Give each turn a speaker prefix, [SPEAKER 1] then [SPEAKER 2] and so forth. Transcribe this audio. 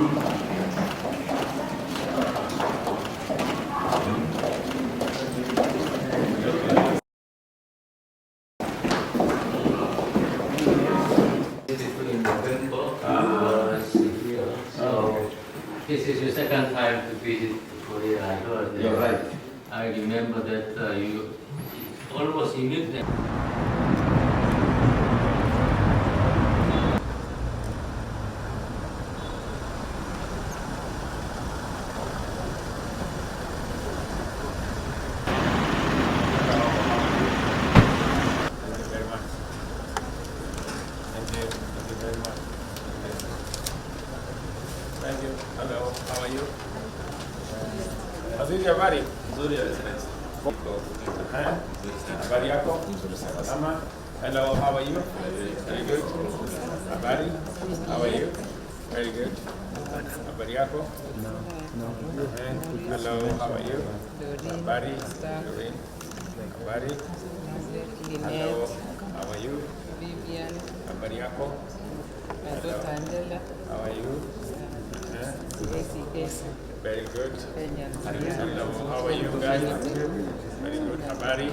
[SPEAKER 1] In November, was here. So this is your second time to visit Korea. I heard.
[SPEAKER 2] You're right.
[SPEAKER 1] I remember that you almost immediately.
[SPEAKER 3] Thank you. Hello, how are you? Azizi, habari?
[SPEAKER 2] Nzuri ya excellency.
[SPEAKER 3] Habari yako? Salama. Hello, how are you? Very good. Habari? How are you? Very good. Habari yako? Hello, how are you? Habari? Doreen. Habari? Hello, how are you? Habari yako? Hello, how are you? Very good. Hello, how are you guys? Very good. Habari?